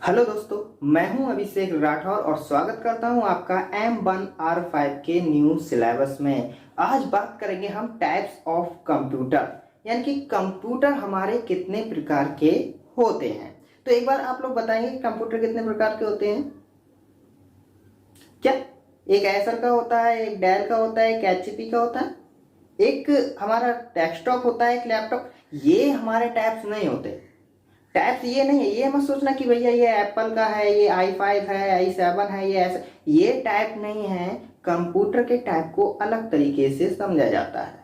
Hello दोस्तों, मैं हूं अभिषेक राठौर और स्वागत करता हूं आपका M1R5 के न्यू सिलेबस में। आज बात करेंगे हम टाइप्स ऑफ कंप्यूटर, यानी कि कंप्यूटर हमारे कितने प्रकार के होते हैं। तो एक बार आप लोग बताएंगे कंप्यूटर कितने प्रकार के होते हैं क्या? एक एसर का होता है, एक डेल का होता है, एक एचपी का होता है, एक हमारा डेस्कटॉप होता है, एक लैपटॉप। ये हमारे टाइप्स नहीं होते। टाइप्स ये नहीं है, ये मत सोचना कि भैया ये एप्पल का है, ये i5 है, i7 है, ये ऐसा। ये टाइप नहीं है। कंप्यूटर के टाइप को अलग तरीके से समझा जाता है।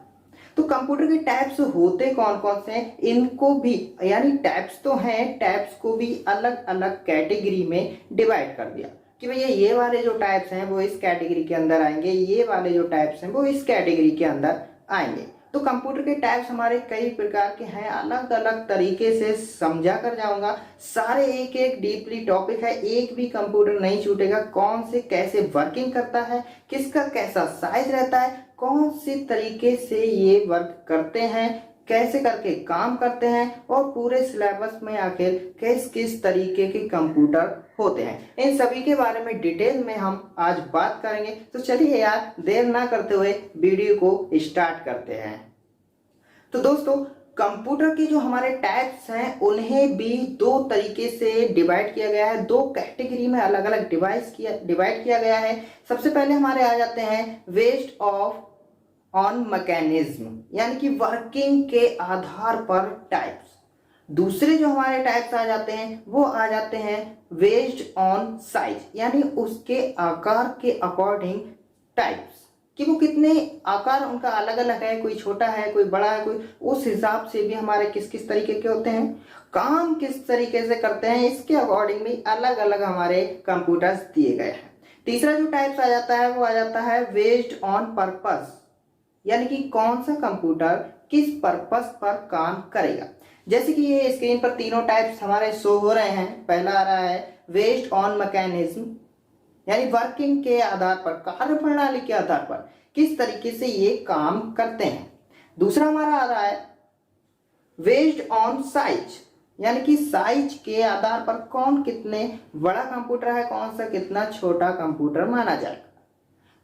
तो कंप्यूटर के टाइप्स होते कौन कौन से हैं, इनको भी यानी टाइप्स तो हैं, टाइप्स को भी अलग अलग कैटेगरी में डिवाइड कर दिया कि भैया ये वाले जो टाइप्स हैं वो इस कैटेगरी के अंदर आएंगे, ये वाले जो टाइप्स हैं वो इस कैटेगरी के अंदर आएंगे। तो कंप्यूटर के टाइप्स हमारे कई प्रकार के हैं, अलग अलग तरीके से समझा कर जाऊंगा। सारे एक एक डीपली टॉपिक है, एक भी कंप्यूटर नहीं छूटेगा। कौन से कैसे वर्किंग करता है, किसका कैसा साइज रहता है, कौन से तरीके से ये वर्क करते हैं, कैसे करके काम करते हैं, और पूरे सिलेबस में आखिर किस किस तरीके के कंप्यूटर होते हैं, इन सभी के बारे में डिटेल में हम आज बात करेंगे। तो चलिए यार, देर ना करते हुए वीडियो को स्टार्ट करते हैं। तो दोस्तों, कंप्यूटर के जो हमारे टाइप्स हैं उन्हें भी दो तरीके से डिवाइड किया गया है, दो कैटेगरी में अलग अलग डिवाइड किया गया है। सबसे पहले हमारे आ जाते हैं बेस्ड ऑन मैकेनिज्म, यानी कि वर्किंग के आधार पर टाइप्स। दूसरे जो हमारे टाइप्स आ जाते हैं वो आ जाते हैं बेस्ड ऑन साइज, यानी उसके आकार के अकॉर्डिंग टाइप्स, कि वो कितने आकार उनका अलग अलग है, कोई छोटा है, कोई बड़ा है, कोई उस हिसाब से भी हमारे किस किस तरीके के होते हैं, काम किस तरीके से करते हैं, इसके अकॉर्डिंग भी अलग अलग हमारे कंप्यूटर्स दिए गए हैं। तीसरा जो टाइप्स आ जाता है वो आ जाता है बेस्ड ऑन पर्पस, यानी कि कौन सा कंप्यूटर किस पर्पस पर काम करेगा। जैसे कि ये स्क्रीन पर तीनों टाइप्स हमारे शो हो रहे हैं। पहला आ रहा है बेस्ड ऑन मैकेनिज्म, यानी वर्किंग के आधार पर, कार्य प्रणाली के आधार पर किस तरीके से ये काम करते हैं। दूसरा हमारा आ रहा है बेस्ड ऑन साइज, यानी कि साइज के आधार पर कौन कितने बड़ा कंप्यूटर है, कौन सा कितना छोटा कंप्यूटर माना जाएगा।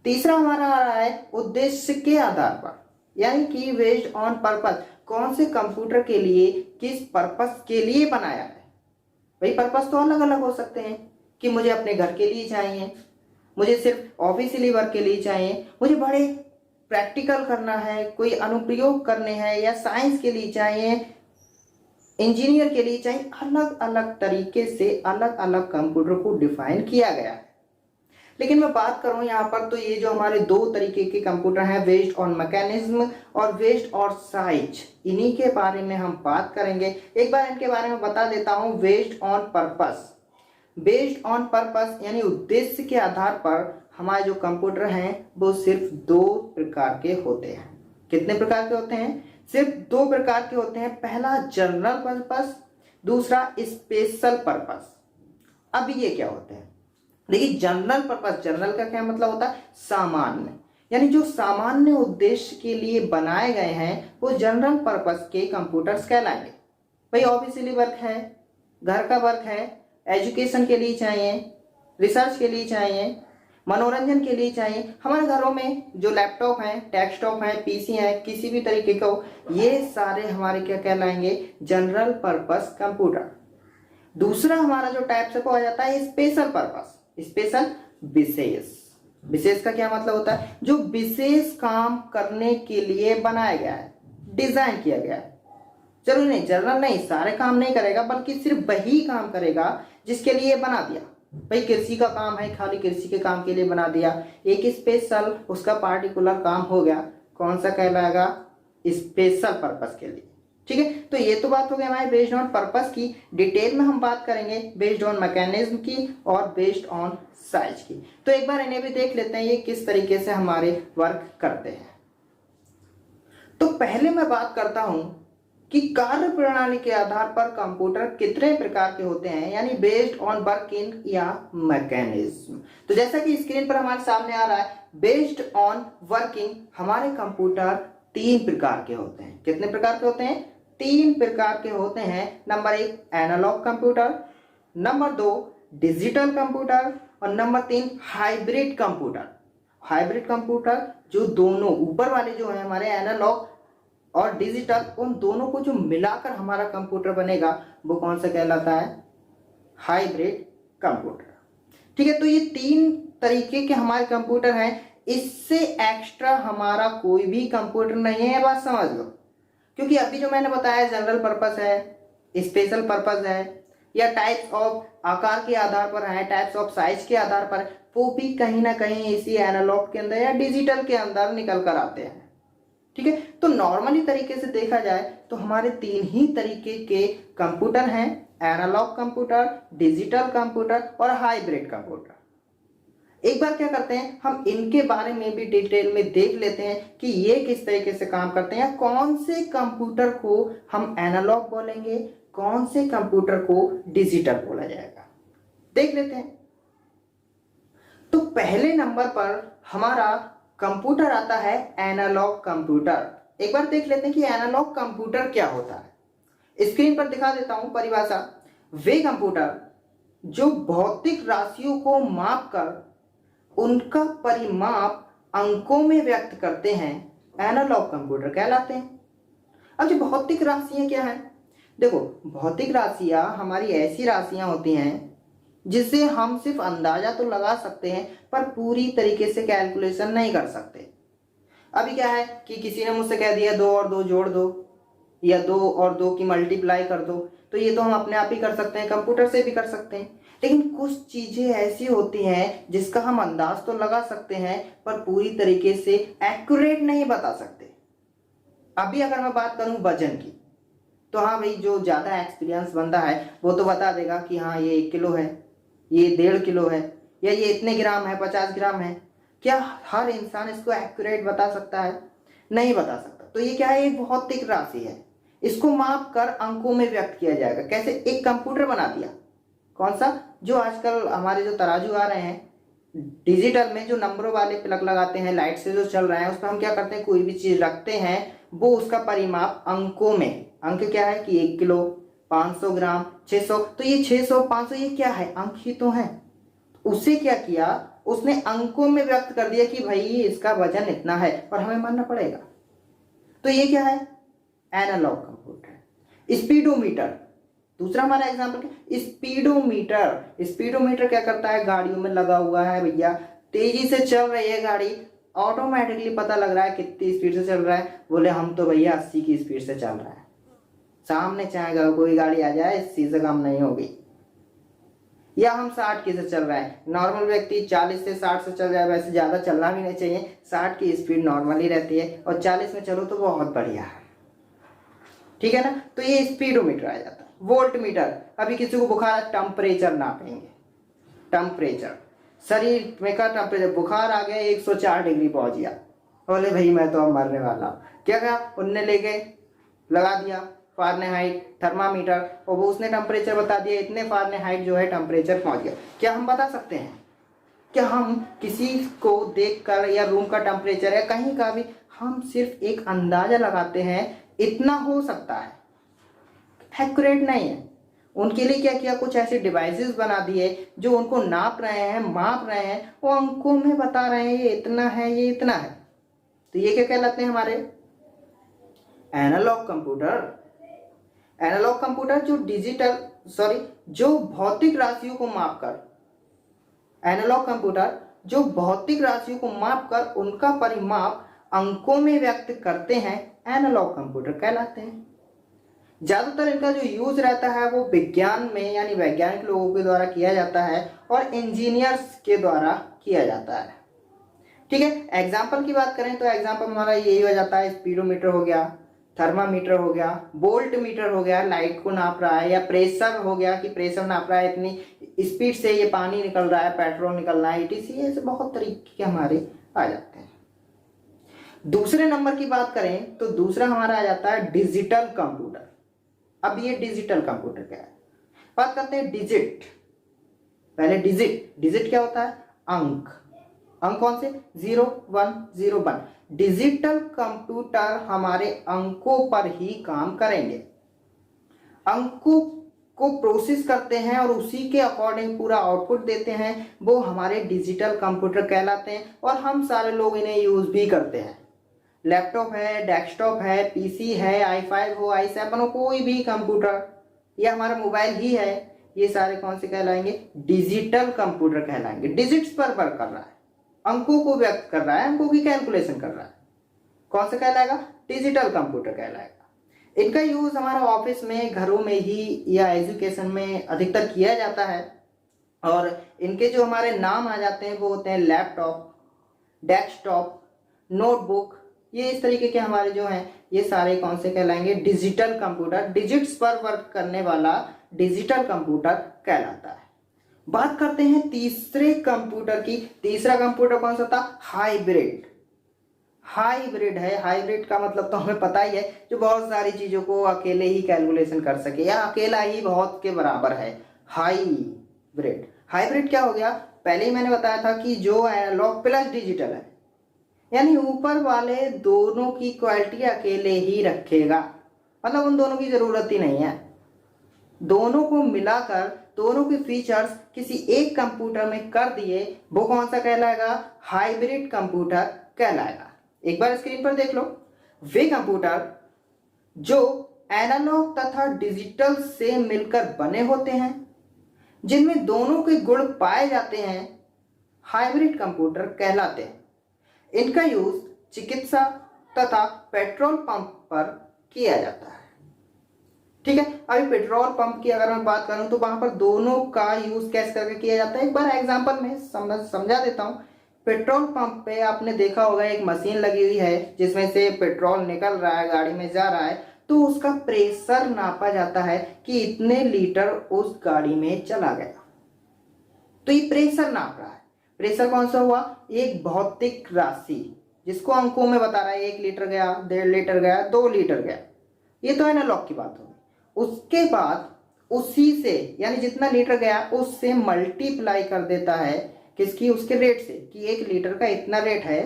तीसरा हमारा आ रहा है उद्देश्य के आधार पर, यानी कि बेस्ड ऑन पर्पस, कौन से कंप्यूटर के लिए किस पर्पस के लिए बनाया है। भाई पर्पस तो अलग अलग हो सकते हैं, कि मुझे अपने घर के लिए चाहिए, मुझे सिर्फ ऑफिशियली वर्क के लिए चाहिए, मुझे बड़े प्रैक्टिकल करना है, कोई अनुप्रयोग करने हैं, या साइंस के लिए चाहिए, इंजीनियर के लिए चाहिए। अलग अलग तरीके से अलग अलग कंप्यूटर को डिफाइन किया गया है। लेकिन मैं बात करूं यहाँ पर, तो ये जो हमारे दो तरीके के कंप्यूटर हैं, बेस्ड ऑन मैकेनिज्म और बेस्ड ऑन साइज, इन्हीं के बारे में हम बात करेंगे। एक बार इनके बारे में बता देता हूं। Based on purpose, based on purpose यानी उद्देश्य के आधार पर हमारे जो कंप्यूटर हैं वो सिर्फ दो प्रकार के होते हैं। कितने प्रकार के होते हैं? सिर्फ दो प्रकार के होते हैं। पहला जनरल पर्पस, दूसरा स्पेशल पर्पस। अब ये क्या होते हैं? देखिए, जनरल पर्पस, जनरल का क्या मतलब होता है? सामान्य, यानी जो सामान्य उद्देश्य के लिए बनाए गए हैं वो जनरल पर्पस के कंप्यूटर्स कहलाएंगे। भाई ऑफिशियली वर्क है, घर का वर्क है, एजुकेशन के लिए चाहिए, रिसर्च के लिए चाहिए, मनोरंजन के लिए चाहिए। हमारे घरों में जो लैपटॉप हैं, डेस्कटॉप हैं, पीसी हैं, किसी भी तरीके का हो, ये सारे हमारे क्या कहलाएंगे? General purpose computer. दूसरा हमारा जो टाइप से वो आ जाता है स्पेशल पर्पस। स्पेशल, विशेष। विशेष का क्या मतलब होता है? जो विशेष काम करने के लिए बनाया गया है, डिजाइन किया गया है। जरूरी नहीं, जनरल नहीं, सारे काम नहीं करेगा, बल्कि सिर्फ वही काम करेगा जिसके लिए बना दिया। भाई कृषि का काम है, खाली कृषि के काम के लिए बना दिया। एक स्पेशल, उसका पार्टिकुलर काम हो गया, कौन सा कहलाएगा? स्पेशल पर्पस के लिए। ठीक है, तो ये तो बात हो गई हमारे बेस्ड ऑन पर्पस की। डिटेल में हम बात करेंगे बेस्ड ऑन मैकेनिज्म की और बेस्ड ऑन साइज की। तो एक बार इन्हें भी देख लेते हैं, ये किस तरीके से हमारे वर्क करते हैं। तो पहले मैं बात करता हूं कि कार्य प्रणाली के आधार पर कंप्यूटर कितने प्रकार के होते हैं, यानी बेस्ड ऑन वर्किंग या मैकेनिज्म। तो जैसा कि स्क्रीन पर हमारे सामने आ रहा है, बेस्ड ऑन वर्किंग हमारे कंप्यूटर तीन प्रकार के होते हैं। कितने प्रकार के होते हैं? तीन प्रकार के होते हैं। नंबर एक analog computer, number 2 digital computer और number 3 hybrid computer. Hybrid computer जो दोनों ऊपर वाले जो है हमारे एनालॉग और डिजिटल, उन दोनों को जो मिलाकर हमारा कंप्यूटर बनेगा वो कौन सा कहलाता है? Hybrid computer. ठीक है, तो ये 3 तरीके के हमारे कंप्यूटर हैं। इससे एक्स्ट्रा हमारा कोई भी कंप्यूटर नहीं है, बात समझ लो। क्योंकि अभी जो मैंने बताया जनरल पर्पस है, स्पेशल पर्पस है, या टाइप्स ऑफ आकार के आधार पर है, टाइप्स ऑफ साइज के आधार पर, वो भी कहीं ना कहीं इसी एनालॉग के अंदर या डिजिटल के अंदर निकल कर आते हैं। ठीक है, तो नॉर्मली तरीके से देखा जाए तो हमारे 3 ही तरीके के कंप्यूटर हैं, एनालॉग कंप्यूटर, डिजिटल कंप्यूटर और हाइब्रिड कंप्यूटर। एक बार क्या करते हैं, हम इनके बारे में भी डिटेल में देख लेते हैं कि ये किस तरीके से काम करते हैं, कौन से कंप्यूटर को हम एनालॉग बोलेंगे, कौन से कंप्यूटर को डिजिटल बोला जाएगा, देख लेते हैं। तो पहले नंबर पर हमारा कंप्यूटर आता है एनालॉग कंप्यूटर। एक बार देख लेते हैं कि एनालॉग कंप्यूटर क्या होता है। स्क्रीन पर दिखा देता हूं परिभाषा। वे कंप्यूटर जो भौतिक राशियों को मापकर उनका परिमाप अंकों में व्यक्त करते हैं, एनालॉग कंप्यूटर कहलाते हैं। अब जो भौतिक राशियां क्या है, देखो भौतिक राशियां हमारी ऐसी राशियां होती हैं जिसे हम सिर्फ अंदाजा तो लगा सकते हैं पर पूरी तरीके से कैलकुलेशन नहीं कर सकते। अभी क्या है कि किसी ने मुझसे कह दिया 2 और 2 जोड़ दो या 2 और 2 की मल्टीप्लाई कर दो, तो ये तो हम अपने आप ही कर सकते हैं, कंप्यूटर से भी कर सकते हैं। लेकिन कुछ चीजें ऐसी होती हैं जिसका हम अंदाज तो लगा सकते हैं पर पूरी तरीके से एक्यूरेट नहीं बता सकते। अभी अगर मैं बात करूं वजन की, तो हाँ भाई जो ज्यादा एक्सपीरियंस बंदा है वो तो बता देगा कि हाँ ये 1 किलो है, ये 1.5 किलो है, या ये इतने ग्राम है, 50 ग्राम है। क्या हर इंसान इसको एक्यूरेट बता सकता है? नहीं बता सकता। तो ये क्या है, एक भौतिक राशि है, इसको माप कर अंकों में व्यक्त किया जाएगा। कैसे? एक कंप्यूटर बना दिया, कौन सा? जो आजकल हमारे जो तराजू आ रहे हैं डिजिटल में, जो नंबरों वाले प्लग लगाते हैं, लाइट से जो चल रहा है, उस पर हम क्या करते हैं, कोई भी चीज रखते हैं, वो उसका परिमाप अंकों में, अंक क्या है कि 1 किलो, 500 ग्राम, 600, तो ये 600 500 ये क्या है, अंक ही तो है। उसे क्या किया, उसने अंकों में व्यक्त कर दिया कि भाई इसका वजन इतना है और हमें मानना पड़ेगा। तो ये क्या है, एनालॉग कंप्यूटर। स्पीडोमीटर, दूसरा हमारा एग्जांपल क्या, स्पीडोमीटर। स्पीडोमीटर क्या करता है, गाड़ियों में लगा हुआ है भैया, तेजी से चल रही है गाड़ी, ऑटोमेटिकली पता लग रहा है कितनी स्पीड से चल रहा है, बोले हम तो भैया 80 की स्पीड से चल रहा है। सामने चाहे कोई गाड़ी आ जाए, 80 से कम नहीं होगी, या हम 60 की से चल रहा है, नॉर्मल व्यक्ति 40 से 60 से चल जाए, वैसे ज्यादा चलना भी नहीं चाहिए, 60 की स्पीड नॉर्मली रहती है, और 40 में चलो तो बहुत बढ़िया है। ठीक है ना, तो ये स्पीडोमीटर आ जाता है। वोल्ट मीटर, अभी किसी को बुखार, टेम्परेचर नापेंगे, टेम्परेचर शरीर में का टेम्परेचर, बुखार आ गया 104 डिग्री पहुंच गया, बोले भाई मैं तो अब मरने वाला हूं, क्या कहा उनने, ले गए लगा दिया फारेनहाइट थर्मामीटर, और वो उसने टेम्परेचर बता दिया, इतने फारेनहाइट जो है टेम्परेचर पहुंच गया। क्या हम बता सकते हैं? क्या हम किसी को देखकर या रूम का टेम्परेचर या कहीं का भी, हम सिर्फ एक अंदाजा लगाते हैं, इतना हो सकता है, एक्यूरेट नहीं है। उनके लिए क्या किया, कुछ ऐसे डिवाइसेस बना दिए जो उनको नाप रहे हैं, माप रहे हैं, वो अंकों में बता रहे हैं ये इतना है, ये इतना है। तो ये क्या कहलाते हैं हमारे एनालॉग कंप्यूटर। एनालॉग कंप्यूटर जो डिजिटल जो भौतिक राशियों को मापकर, एनालॉग कंप्यूटर जो भौतिक राशियों को मापकर उनका परिमाप अंकों में व्यक्त करते हैं, एनालॉग कंप्यूटर कहलाते हैं। ज्यादातर इनका जो यूज रहता है वो विज्ञान में, यानी वैज्ञानिक लोगों के द्वारा किया जाता है और इंजीनियर्स के द्वारा किया जाता है। ठीक है, एग्जाम्पल की बात करें तो एग्जाम्पल हमारा यही हो जाता है, स्पीडोमीटर हो गया, थर्मामीटर हो गया, वोल्ट मीटर हो गया, लाइट को नाप रहा है, या प्रेशर हो गया कि प्रेशर नाप रहा है, इतनी स्पीड से ये पानी निकल रहा है, पेट्रोल निकल रहा है, etc। ऐसे बहुत तरीके के हमारे आ जाते हैं। दूसरे नंबर की बात करें तो दूसरा हमारा आ जाता है डिजिटल कंप्यूटर। अब ये डिजिटल कंप्यूटर क्या है, बात करते हैं डिजिट। पहले डिजिट, डिजिट क्या होता है, अंक, अंक कौन से, 0 1 0 1। डिजिटल कंप्यूटर हमारे अंकों पर ही काम करेंगे, अंकों को प्रोसेस करते हैं और उसी के अकॉर्डिंग पूरा आउटपुट देते हैं, वो हमारे डिजिटल कंप्यूटर कहलाते हैं और हम सारे लोग इन्हें यूज भी करते हैं। लैपटॉप है, डेस्कटॉप है, पीसी है, i5 हो, i7 हो, कोई भी कंप्यूटर या हमारा मोबाइल ही है, ये सारे कौन से कहलाएंगे? डिजिटल कंप्यूटर कहलाएंगे। डिजिट्स पर वर्क कर रहा है, अंकों को व्यक्त कर रहा है, अंकों की कैलकुलेशन कर रहा है, कौन सा कहलाएगा? डिजिटल कंप्यूटर कहलाएगा। इनका यूज हमारा ऑफिस में, घरों में ही या एजुकेशन में अधिकतर किया जाता है और इनके जो हमारे नाम आ जाते हैं वो होते हैं लैपटॉप, डेस्कटॉप, नोटबुक। ये इस तरीके के हमारे जो हैं ये सारे कौन से कहलाएंगे? Digital computer. डिजिट्स पर वर्क करने वाला डिजिटल कंप्यूटर कहलाता है। बात करते हैं तीसरे कंप्यूटर की। तीसरा कंप्यूटर कौन सा था? हाइब्रिड। हाइब्रिड है, हाइब्रिड का मतलब तो हमें पता ही है, जो बहुत सारी चीजों को अकेले ही कैलकुलेशन कर सके या अकेला ही बहुत के बराबर है। हाइब्रिड। हाइब्रिड क्या हो गया? पहले ही मैंने बताया था कि जो एनालॉग प्लस डिजिटल है, यानी ऊपर वाले दोनों की क्वालिटी अकेले ही रखेगा, मतलब उन दोनों की जरूरत ही नहीं है। दोनों को मिलाकर दोनों के फीचर्स किसी एक कंप्यूटर में कर दिए, वो कौन सा कहलाएगा? हाइब्रिड कंप्यूटर कहलाएगा। एक बार स्क्रीन पर देख लो, वे कंप्यूटर जो एनालॉग तथा डिजिटल से मिलकर बने होते हैं, जिनमें दोनों के गुण पाए जाते हैं, हाइब्रिड कंप्यूटर कहलाते हैं। इनका यूज चिकित्सा तथा पेट्रोल पंप पर किया जाता है। ठीक है, अभी पेट्रोल पंप की अगर मैं बात करूं तो वहां पर दोनों का यूज कैसे करके किया जाता है, एक बार एग्जांपल में समझा देता हूं। पेट्रोल पंप पे आपने देखा होगा एक मशीन लगी हुई है जिसमें से पेट्रोल निकल रहा है, गाड़ी में जा रहा है, तो उसका प्रेशर नापा जाता है कि इतने लीटर उस गाड़ी में चला गया। तो ये प्रेशर नाप रहा है। प्रेशर कौन सा हुआ? एक भौतिक राशि जिसको अंकों में बता रहा है, 1 लीटर गया, 1.5 लीटर गया, 2 लीटर गया। ये तो एनालॉग की बात होगी। उसके बाद उसी से, यानी जितना लीटर गया उससे मल्टीप्लाई कर देता है, किसकी? उसके रेट से, कि 1 लीटर का इतना रेट है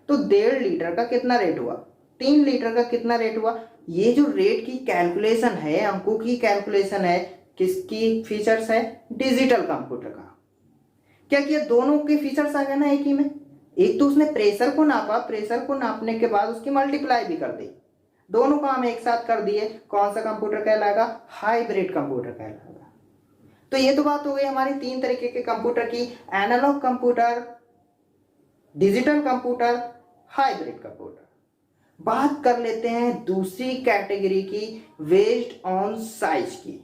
तो 1.5 लीटर का कितना रेट हुआ, 3 लीटर का कितना रेट हुआ। ये जो रेट की कैलकुलेशन है, अंकों की कैलकुलेशन है, किसकी फीचर्स है? डिजिटल कंप्यूटर का। क्या किया? दोनों के फीचर्स आ गए ना एक ही में। एक तो उसने प्रेशर को नापा, प्रेशर को नापने के बाद उसकी मल्टीप्लाई भी कर दी, दोनों काम एक साथ कर दिए। कौन सा कंप्यूटर कहलाएगा? हाइब्रिड कंप्यूटर कहलाएगा। तो ये तो बात हो गई हमारी 3 तरीके के कंप्यूटर की, analogue computer, digital computer, hybrid computer. बात कर लेते हैं दूसरी कैटेगरी की, बेस्ड ऑन साइज की।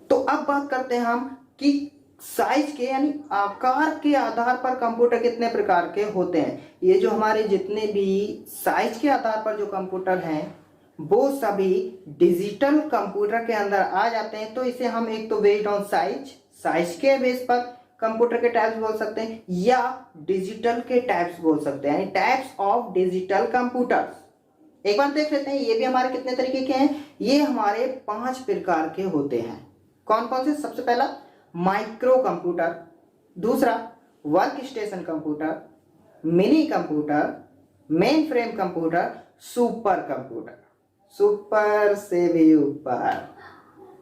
तो अब बात करते हैं हम कि साइज के, यानी आकार के आधार पर कंप्यूटर कितने प्रकार के होते हैं। ये जो हमारे जितने भी साइज के आधार पर जो कंप्यूटर हैं वो सभी डिजिटल कंप्यूटर के अंदर आ जाते हैं। तो इसे हम एक तो बेस्ड ऑन साइज, साइज के बेस पर कंप्यूटर के टाइप्स बोल सकते हैं, या डिजिटल के टाइप्स बोल सकते हैं, यानी टाइप्स ऑफ डिजिटल कंप्यूटर्स। एक बार देख लेते हैं ये भी हमारे कितने तरीके के हैं। ये हमारे 5 प्रकार के होते हैं। कौन कौन से? सबसे पहला माइक्रो कंप्यूटर, दूसरा work station computer, mini computer, main frame computer, super computer, super से भी ऊपर।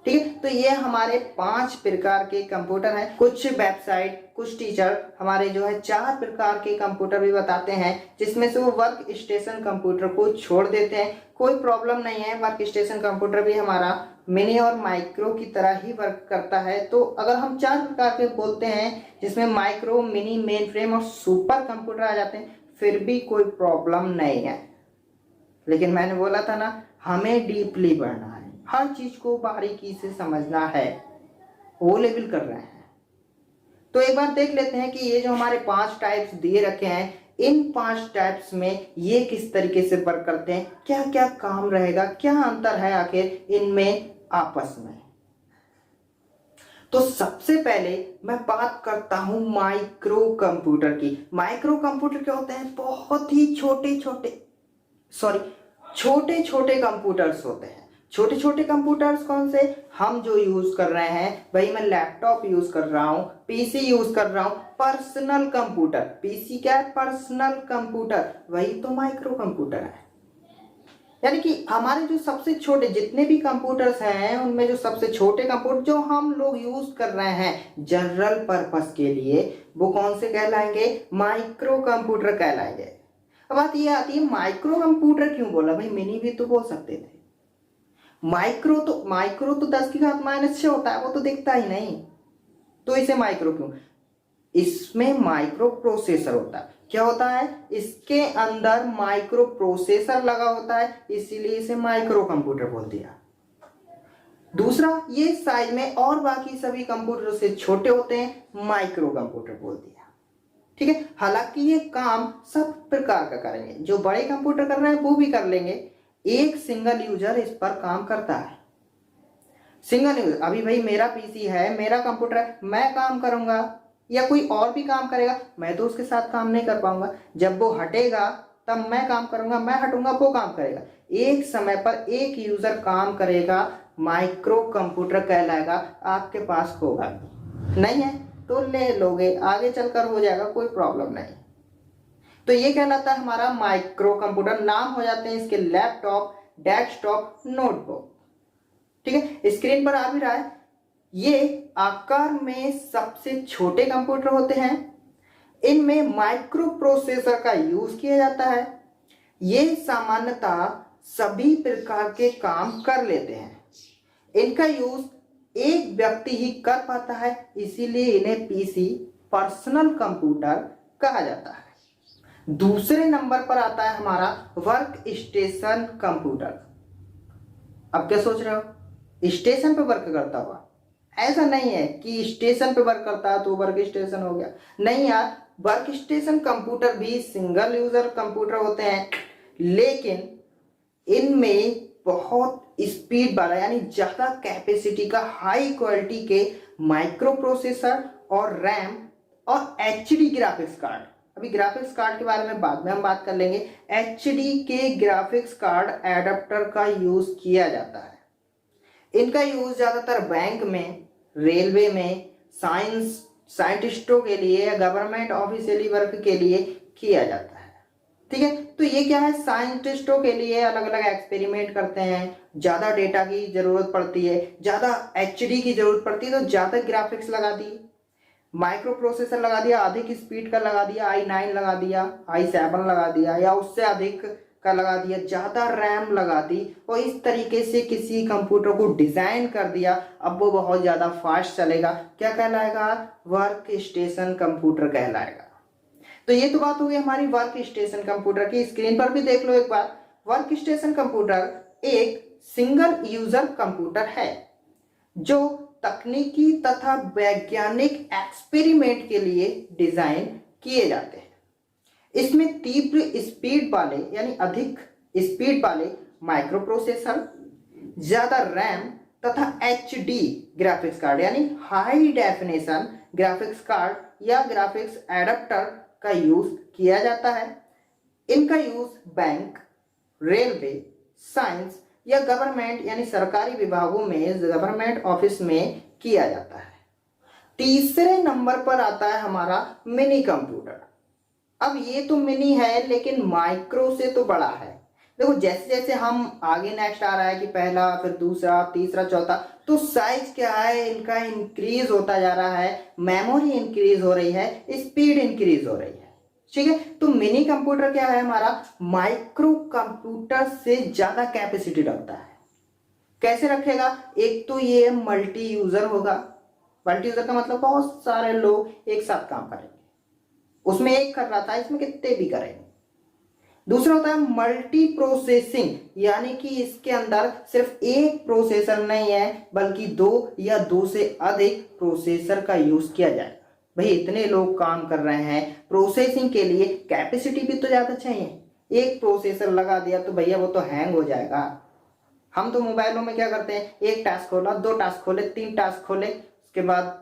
ठीक है, तो ये हमारे 5 प्रकार के कंप्यूटर हैं। कुछ वेबसाइट, कुछ टीचर हमारे जो है 4 प्रकार के कंप्यूटर भी बताते हैं, जिसमें से वो वर्क स्टेशन कंप्यूटर को छोड़ देते हैं। कोई प्रॉब्लम नहीं है, वर्क स्टेशन कंप्यूटर भी हमारा मिनी और माइक्रो की तरह ही वर्क करता है। तो अगर हम 4 प्रकार के बोलते हैं, जिसमें माइक्रो, मिनी, मेन फ्रेम और सुपर कंप्यूटर आ जाते हैं, फिर भी कोई प्रॉब्लम नहीं है। लेकिन मैंने बोला था ना, हमें डीपली पढ़ना है, हर चीज को बारीकी से समझना है, वो लेवल कर रहे हैं। तो एक बार देख लेते हैं कि ये जो हमारे 5 टाइप्स दिए रखे हैं, इन 5 टाइप्स में ये किस तरीके से वर्क करते हैं, क्या क्या काम रहेगा, क्या अंतर है आखिर इनमें आपस में। तो सबसे पहले मैं बात करता हूं माइक्रो कंप्यूटर की। माइक्रो कंप्यूटर क्या होते हैं? बहुत ही छोटे छोटे कंप्यूटर्स होते हैं। छोटे छोटे कंप्यूटर्स कौन से? हम जो यूज कर रहे हैं, भाई मैं लैपटॉप यूज कर रहा हूं, पीसी यूज कर रहा हूं, पर्सनल कंप्यूटर। पीसी क्या है? पर्सनल कंप्यूटर, वही तो माइक्रो कंप्यूटर है। यानी कि हमारे जो सबसे छोटे जितने भी कंप्यूटर्स हैं उनमें जो सबसे छोटे कंप्यूटर जो हम लोग यूज कर रहे हैं जनरल पर्पस के लिए, वो कौन से कहलाएंगे? माइक्रो कंप्यूटर कहलाएंगे। अब बात ये आती है माइक्रो कंप्यूटर क्यों बोला? भाई मिनी भी तो बोल सकते थे। माइक्रो तो 10⁻⁻6 होता है, वो तो दिखता ही नहीं, तो इसे माइक्रो क्यों? इसमें माइक्रो प्रोसेसर होता है। क्या होता है? इसके अंदर माइक्रो प्रोसेसर लगा होता है, इसीलिए इसे माइक्रो कंप्यूटर बोल दिया। दूसरा, ये साइज में और बाकी सभी कंप्यूटर से छोटे होते हैं, माइक्रो कंप्यूटर बोल दिया। ठीक है, हालांकि ये काम सब प्रकार का करेंगे, जो बड़े कंप्यूटर कर रहे हैं वो भी कर लेंगे, एक सिंगल यूजर इस पर काम करता है। सिंगल यूजर, अभी भाई मेरा पीसी है, मेरा कंप्यूटर है, मैं काम करूंगा या कोई और भी काम करेगा, मैं तो उसके साथ काम नहीं कर पाऊंगा। जब वो हटेगा तब मैं काम करूंगा, मैं हटूंगा वो काम करेगा। एक समय पर एक यूजर काम करेगा, माइक्रो कंप्यूटर कहलाएगा। आपके पास होगा, नहीं है तो ले लोगे, आगे चलकर हो जाएगा, कोई प्रॉब्लम नहीं। तो ये कहलाता है हमारा माइक्रो कंप्यूटर। नाम हो जाते हैं इसके लैपटॉप, डेस्कटॉप, नोटबुक। ठीक है, स्क्रीन पर आ भी रहा है। ये आकार में सबसे छोटे कंप्यूटर होते हैं, इनमें माइक्रो प्रोसेसर का यूज किया जाता है। ये सामान्यतः सभी प्रकार के काम कर लेते हैं। इनका यूज एक व्यक्ति ही कर पाता है, इसीलिए इन्हें पीसी, पर्सनल कंप्यूटर कहा जाता है। दूसरे नंबर पर आता है हमारा वर्क स्टेशन कंप्यूटर। अब क्या सोच रहे हो? स्टेशन पे वर्क करता हुआ? ऐसा नहीं है कि स्टेशन पे वर्क करता है तो वर्क स्टेशन हो गया, नहीं यार। वर्क स्टेशन कंप्यूटर भी सिंगल यूजर कंप्यूटर होते हैं, लेकिन इनमें बहुत स्पीड वाला यानी ज्यादा कैपेसिटी का हाई क्वालिटी के माइक्रो प्रोसेसर और रैम और एचडी ग्राफिक्स कार्ड, अभी ग्राफिक्स कार्ड के बारे में बाद में हम बात कर लेंगे, एचडी के ग्राफिक्स कार्ड एडाप्टर का यूज किया जाता है। इनका यूज ज्यादातर बैंक में, रेलवे में, साइंटिस्टों के लिए या गवर्नमेंट ऑफिशियली वर्क के लिए किया जाता है। ठीक है, तो ये क्या है? साइंटिस्टों के लिए अलग अलग एक्सपेरिमेंट करते हैं, ज्यादा डेटा की जरूरत पड़ती है, ज्यादा एचडी की जरूरत पड़ती है, तो ज्यादा ग्राफिक्स लगा दिए, माइक्रो प्रोसेसर लगा दिया, अधिक स्पीड का लगा दिया, i9 लगा दिया, i7 लगा दिया, या उससे अधिक का लगा दिया, ज्यादा रैम लगा दी, और इस तरीके से किसी कंप्यूटर को डिजाइन कर दिया। अब वो बहुत ज्यादा फास्ट चलेगा, क्या कहलाएगा? वर्क स्टेशन कंप्यूटर कहलाएगा। तो ये तो बात हो गई हमारी वर्क स्टेशन कंप्यूटर की। स्क्रीन पर भी देख लो एक बार। वर्क स्टेशन कंप्यूटर एक सिंगल यूजर कंप्यूटर है जो तकनीकी तथा वैज्ञानिक एक्सपेरिमेंट के लिए डिजाइन किए जाते हैं। इसमें तीव्र स्पीड वाले यानी अधिक स्पीड वाले माइक्रो प्रोसेसर, ज्यादा रैम तथा एचडी ग्राफिक्स कार्ड यानी हाई डेफिनेशन ग्राफिक्स कार्ड या ग्राफिक्स एडाप्टर का यूज किया जाता है। इनका यूज बैंक, रेलवे, साइंस या गवर्नमेंट यानी सरकारी विभागों में, गवर्नमेंट ऑफिस में किया जाता है। तीसरे नंबर पर आता है हमारा मिनी कंप्यूटर। अब ये तो मिनी है लेकिन माइक्रो से तो बड़ा है। देखो जैसे जैसे हम आगे नेक्स्ट आ रहा है कि पहला, फिर दूसरा, तीसरा, चौथा, तो साइज क्या है इनका इंक्रीज होता जा रहा है, मेमोरी इंक्रीज हो रही है, स्पीड इंक्रीज हो रही है। ठीक है, तो मिनी कंप्यूटर क्या है हमारा? माइक्रो कंप्यूटर से ज्यादा कैपेसिटी रखता है। कैसे रखेगा? एक तो ये मल्टी यूजर होगा। मल्टी यूजर का मतलब बहुत सारे लोग एक साथ काम करेंगे, उसमें एक कर रहा था, इसमें कितने भी करेंगे। दूसरा होता है मल्टी प्रोसेसिंग, यानी कि इसके अंदर सिर्फ एक प्रोसेसर नहीं है बल्कि दो या दो से अधिक प्रोसेसर का यूज किया जाएगा। भाई इतने लोग काम कर रहे हैं, प्रोसेसिंग के लिए कैपेसिटी भी तो ज्यादा चाहिए। एक प्रोसेसर लगा दिया तो भैया वो तो हैंग हो जाएगा। हम तो मोबाइलों में क्या करते हैं, एक टास्क खोला, दो टास्क खोले, तीन टास्क खोले, उसके बाद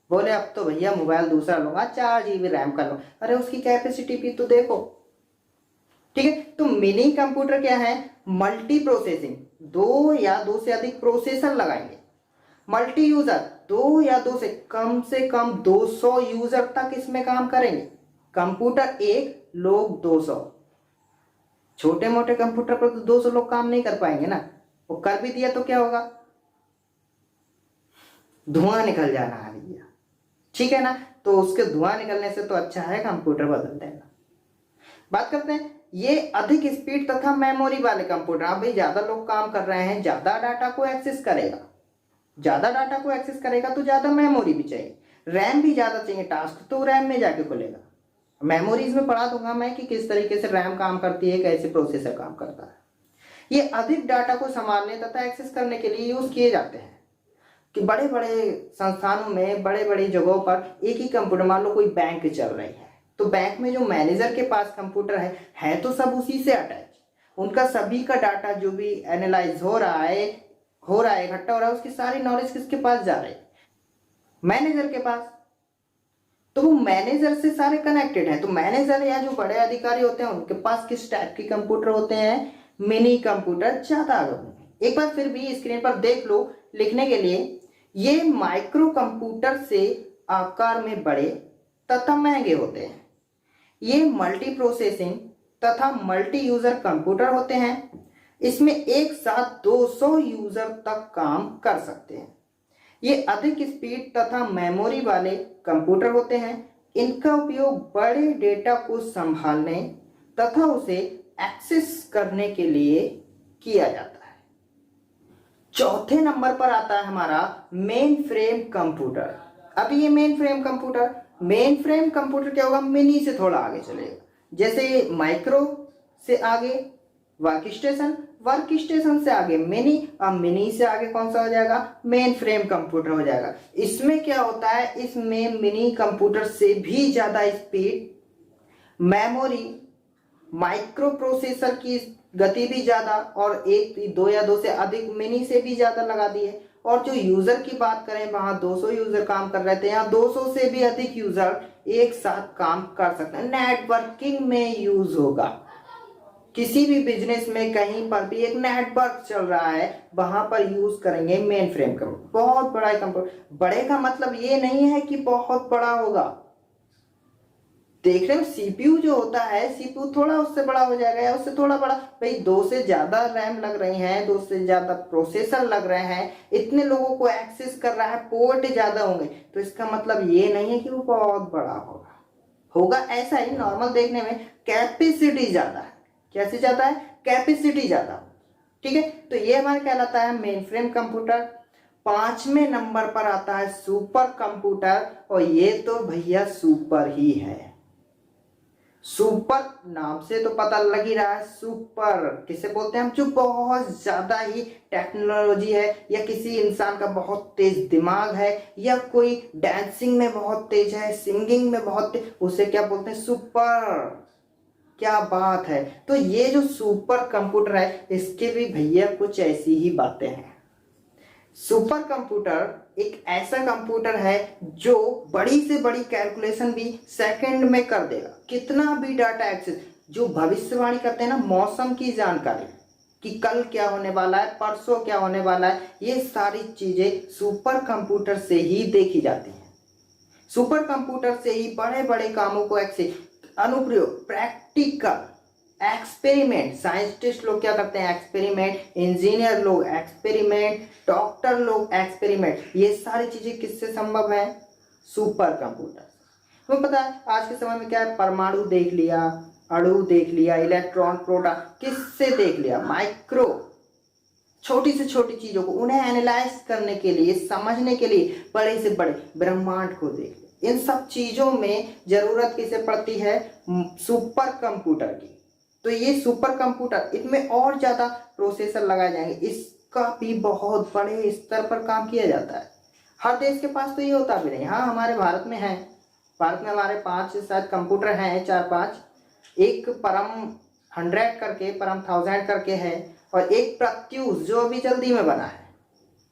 बोले अब तो भैया मोबाइल दूसरा लूंगा, 4 GB रैम कर लो। अरे उसकी कैपेसिटी भी तो देखो। ठीक है, तो मिनी कंप्यूटर क्या है? मल्टी प्रोसेसिंग, दो या दो से अधिक प्रोसेसर लगाएंगे। मल्टी यूजर, दो या दो से कम 200 यूजर तक इसमें काम करेंगे। कंप्यूटर एक, लोग 200। छोटे मोटे कंप्यूटर पर तो 200 लोग काम नहीं कर पाएंगे ना। वो कर भी दिया तो क्या होगा, धुआं निकल जाना है भैया, ठीक है ना। तो उसके धुआं निकलने से तो अच्छा है कंप्यूटर बदल देना। बात करते हैं ये अधिक स्पीड तथा मेमोरी वाले कंप्यूटर। अब भाई ज्यादा लोग काम कर रहे हैं, ज्यादा डाटा को एक्सेस करेगा, ज्यादा डाटा को एक्सेस करेगा तो ज्यादा मेमोरी भी चाहिए, रैम भी ज्यादा चाहिए, टास्क तो रैम में जाके खुलेगा। मेमोरीज में पढ़ा दूंगा मैं कि किस तरीके से रैम काम करती है, कैसे प्रोसेसर काम करता है। ये अधिक डाटा को संभालने तथा एक्सेस करने के लिए यूज किए जाते हैं कि बड़े बड़े संस्थानों में, बड़े बड़ी जगहों पर एक ही कंप्यूटर, मान लो कोई बैंक चल रही है तो बैंक में जो मैनेजर के पास कंप्यूटर है तो सब उसी से अटैच, उनका सभी का डाटा जो भी एनालाइज हो रहा है, इकट्ठा हो रहा है, उसकी सारी नॉलेज किसके पास जा रही है, मैनेजर के पास। तो वो मैनेजर से सारे कनेक्टेड हैं। तो मैनेजर या जो बड़े अधिकारी होते हैं उनके पास किस टाइप के कंप्यूटर होते हैं, मिनी कंप्यूटर ज्यादा होंगे। एक बार फिर भी स्क्रीन पर देख लो लिखने के लिए, ये माइक्रो कंप्यूटर से आकार में बड़े तथा महंगे होते हैं। ये मल्टी प्रोसेसिंग तथा मल्टी यूजर कंप्यूटर होते हैं। इसमें एक साथ 200 यूजर तक काम कर सकते हैं। ये अधिक स्पीड तथा मेमोरी वाले कंप्यूटर होते हैं। इनका उपयोग बड़े डेटा को संभालने तथा उसे एक्सेस करने के लिए किया जाता है। चौथे नंबर पर आता है हमारा मेन फ्रेम कंप्यूटर। अब ये मेन फ्रेम कंप्यूटर क्या होगा, मिनी से थोड़ा आगे चलेगा। जैसे माइक्रो से आगे वर्क स्टेशन से आगे मिनी, और मिनी से आगे कौन सा हो जाएगा, मेन फ्रेम कंप्यूटर हो जाएगा। इसमें क्या होता है, इसमें मिनी कंप्यूटर से भी ज्यादा स्पीड, मेमोरी, माइक्रो प्रोसेसर की गति भी ज्यादा, और एक दो या दो से अधिक मिनी से भी ज्यादा लगा दी है। और जो यूजर की बात करें, वहां 200 यूजर काम कर रहे थे, यहाँ 200 से भी अधिक यूजर एक साथ काम कर सकते हैं। नेटवर्किंग में यूज होगा, किसी भी बिजनेस में कहीं पर भी एक नेटवर्क चल रहा है वहां पर यूज करेंगे मेन फ्रेम कंप्यूटर। बहुत बड़ा कंप्यूटर, बड़े का मतलब ये नहीं है कि बहुत बड़ा होगा। देख रहे हो सीपीयू जो होता है, सीपीयू थोड़ा उससे बड़ा हो जाएगा या उससे थोड़ा बड़ा, भाई 2 से ज्यादा रैम लग रही है, 2 से ज्यादा प्रोसेसर लग रहे हैं, इतने लोगों को एक्सेस कर रहा है, पोर्ट ज्यादा होंगे, तो इसका मतलब ये नहीं है कि वो बहुत बड़ा होगा ऐसा ही नॉर्मल देखने में कैपेसिटी ज्यादा है। कैसे ज्यादा है, कैपेसिटी ज्यादा, ठीक है। तो ये हमारा कहलाता है मेन फ्रेम कंप्यूटर। 5वें नंबर पर आता है सुपर कंप्यूटर, और ये तो भैया सुपर ही है। सुपर नाम से तो पता लग ही रहा है, सुपर किसे बोलते हैं हम, जो बहुत ज्यादा ही टेक्नोलॉजी है, या किसी इंसान का बहुत तेज दिमाग है, या कोई डांसिंग में बहुत तेज है, सिंगिंग में बहुत तेज, उसे क्या बोलते हैं, सुपर। क्या बात है। तो ये जो सुपर कंप्यूटर है, इसके भी भैया कुछ ऐसी ही बातें हैं। सुपर कंप्यूटर एक ऐसा कंप्यूटर है जो बड़ी से बड़ी कैलकुलेशन भी सेकंड में कर देगा। कितना भी डाटा एक्सेस, जो भविष्यवाणी करते हैं ना, मौसम की जानकारी कि कल क्या होने वाला है, परसों क्या होने वाला है, ये सारी चीजें सुपर कंप्यूटर से ही देखी जाती हैं। सुपर कंप्यूटर से ही बड़े बड़े कामों को एक्सेस, अनुप्रयोग, प्रैक्टिकल, एक्सपेरिमेंट, साइंटिस्ट लोग क्या करते हैं, एक्सपेरिमेंट, इंजीनियर लोग एक्सपेरिमेंट, डॉक्टर लोग एक्सपेरिमेंट, ये सारी चीजें किससे संभव है, सुपर कंप्यूटर। तुम्हें पता है आज के समय में क्या है, परमाणु देख लिया, अणु देख लिया, इलेक्ट्रॉन, प्रोटॉन, किससे देख लिया, माइक्रो, छोटी से छोटी चीजों को उन्हें एनालाइज करने के लिए, समझने के लिए बड़े से बड़े ब्रह्मांड को देख लिया। इन सब चीजों में जरूरत किसे पड़ती है, सुपर कंप्यूटर की। तो ये सुपर कंप्यूटर, इसमें और ज्यादा प्रोसेसर लगाए जाएंगे, इसका भी बहुत बड़े स्तर पर काम किया जाता है। हर देश के पास तो ये होता भी नहीं। हाँ हमारे भारत में है, भारत में हमारे 5 शायद कंप्यूटर हैं, 4-5, एक परम 100 करके, परम 1000 करके है, और एक प्रत्यूष जो अभी जल्दी में बना है।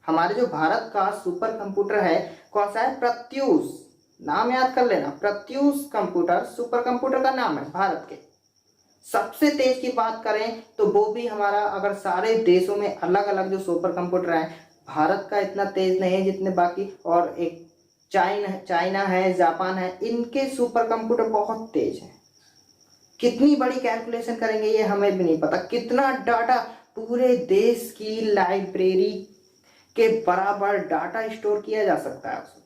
हमारे जो भारत का सुपर कंप्यूटर है कौन सा है, प्रत्यूष, नाम याद कर लेना, प्रत्यूष कंप्यूटर सुपर कंप्यूटर का नाम है भारत के। सबसे तेज की बात करें तो वो भी हमारा, अगर सारे देशों में अलग अलग जो सुपर कंप्यूटर हैं, भारत का इतना तेज नहीं है जितने बाकी, और एक चाइना है, जापान है, इनके सुपर कंप्यूटर बहुत तेज हैं। कितनी बड़ी कैलकुलेशन करेंगे ये हमें भी नहीं पता, कितना डाटा, पूरे देश की लाइब्रेरी के बराबर डाटा स्टोर किया जा सकता है उसमें,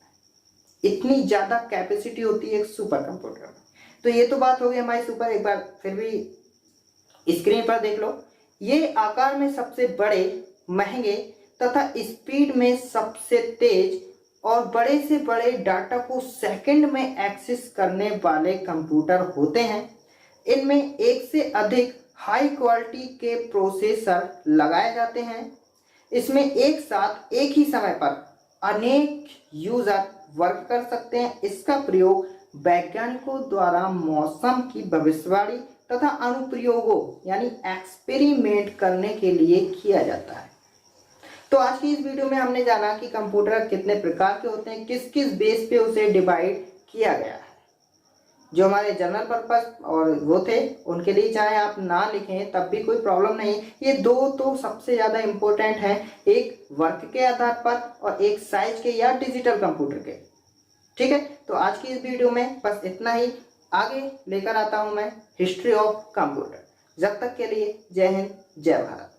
इतनी ज्यादा कैपेसिटी होती है एक सुपर कंप्यूटर में। तो ये तो बात हो गई हमारी सुपर। एक बार फिर भी स्क्रीन पर देख लो, ये आकार में सबसे बड़े, महंगे तथा स्पीड में सबसे तेज और बड़े से बड़े डाटा को सेकंड में एक्सेस करने वाले कंप्यूटर होते हैं। इनमें एक से अधिक हाई क्वालिटी के प्रोसेसर लगाए जाते हैं। इसमें एक साथ एक ही समय पर अनेक यूजर वर्क कर सकते हैं। इसका प्रयोग वैज्ञानिकों द्वारा मौसम की भविष्यवाणी तथा अनुप्रयोगों यानी एक्सपेरिमेंट करने के लिए किया जाता है। तो आज की इस वीडियो में हमने जाना कि कंप्यूटर कितने प्रकार के होते हैं, किस किस बेस पे उसे डिवाइड किया गया है। जो हमारे जनरल पर्पस और वो थे उनके लिए चाहे आप ना लिखें तब भी कोई प्रॉब्लम नहीं। ये दो तो सबसे ज़्यादा इम्पोर्टेंट हैं, एक वर्क के आधार पर और एक साइज के या डिजिटल कंप्यूटर के। ठीक है, तो आज की इस वीडियो में बस इतना ही। आगे लेकर आता हूँ मैं हिस्ट्री ऑफ कंप्यूटर। जब तक के लिए जय हिंद, जय भारत।